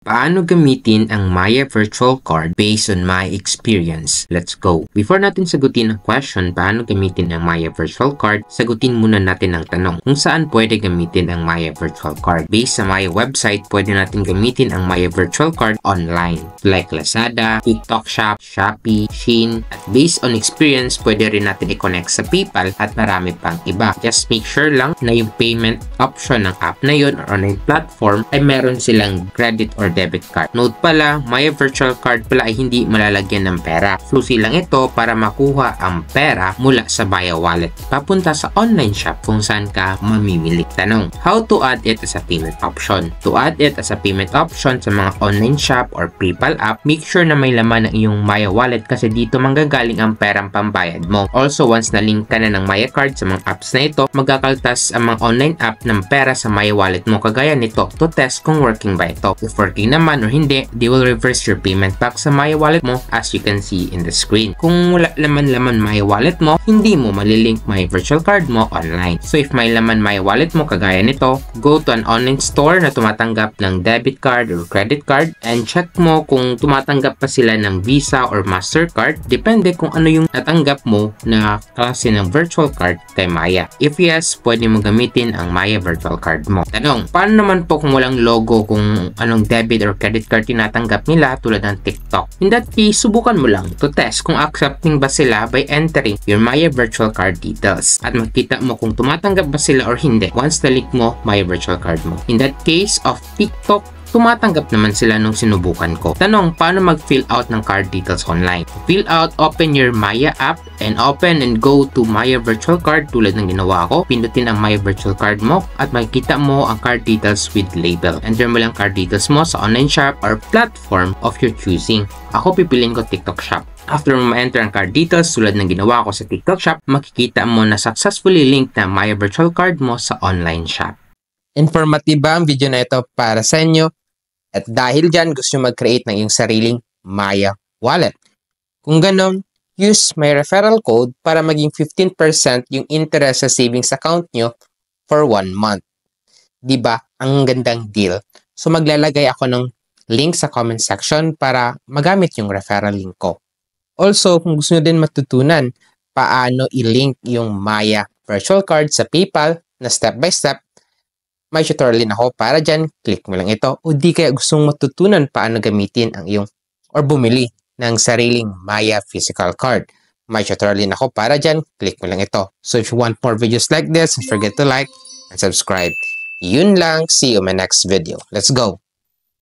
Paano gamitin ang Maya Virtual Card based on my experience? Let's go! Before natin sagutin ang question, paano gamitin ang Maya Virtual Card, sagutin muna natin ang tanong kung saan pwede gamitin ang Maya Virtual Card. Based sa Maya website, pwede natin gamitin ang Maya Virtual Card online like Lazada, TikTok Shop, Shopee, Shein, at based on experience, pwede rin natin i-connect sa PayPal at marami pang iba. Just make sure lang na yung payment option ng app na yun or online platform ay meron silang credit or debit card. Note pala, Maya Virtual Card pala ay hindi malalagyan ng pera. Susi lang ito para makuha ang pera mula sa Maya Wallet papunta sa online shop kung saan ka mamimili. Tanong, how to add it as a payment option? To add it as a payment option sa mga online shop or PayPal app, make sure na may laman ang iyong Maya Wallet kasi dito manggagaling ang perang pambayad mo. Also, once na-link ka na ng Maya Card sa mga apps na ito, magkakaltas ang mga online app ng pera sa Maya Wallet mo kagaya nito to test kung working ba ito. If working naman or hindi, they will reverse your payment back sa Maya Wallet mo as you can see in the screen. Kung wala laman Maya Wallet mo, hindi mo malilink Maya Virtual Card mo online. So if may laman Maya Wallet mo kagaya nito, go to an online store na tumatanggap ng debit card or credit card and check mo kung tumatanggap pa sila ng Visa or Mastercard. Depende kung ano yung natanggap mo na klase ng virtual card kay Maya. If yes, pwede mo gamitin ang Maya Virtual Card mo. Tanong, paano naman po kung walang logo kung anong debit or credit card tinatanggap nila tulad ng TikTok? In that case, subukan mo lang to test kung accepting ba sila by entering your Maya Virtual Card details at makita mo kung tumatanggap ba sila or hindi once na-link mo Maya Virtual Card mo. In that case of TikTok, tumatanggap naman sila nung sinubukan ko. Tanong, paano mag-fill out ng card details online? Fill out, open your Maya app and open and go to Maya Virtual Card tulad ng ginawa ko. Pindutin ang Maya Virtual Card mo at makikita mo ang card details with label. Enter mo lang card details mo sa online shop or platform of your choosing. Ako pipiliin ko TikTok Shop. After mo ma-enter ang card details tulad ng ginawa ko sa TikTok Shop, makikita mo na successfully linked na Maya Virtual Card mo sa online shop. Informative ba ang video na ito para sa inyo? At dahil dyan, gusto nyo mag-create ng iyong sariling Maya Wallet. Kung ganon, use my referral code para maging 15% yung interest sa savings account nyo for 1 month. Diba? Ang gandang deal. So maglalagay ako ng link sa comment section para magamit yung referral link ko. Also, kung gusto nyo din matutunan paano i-link yung Maya Virtual Card sa PayPal na step by step, may tutorial din ako para dyan, click mo lang ito. O di kaya gustong matutunan paano gamitin ang iyong or bumili ng sariling Maya physical card. May tutorial din ako para dyan, click mo lang ito. So if you want more videos like this, don't forget to like and subscribe. Yun lang, see you in my next video. Let's go!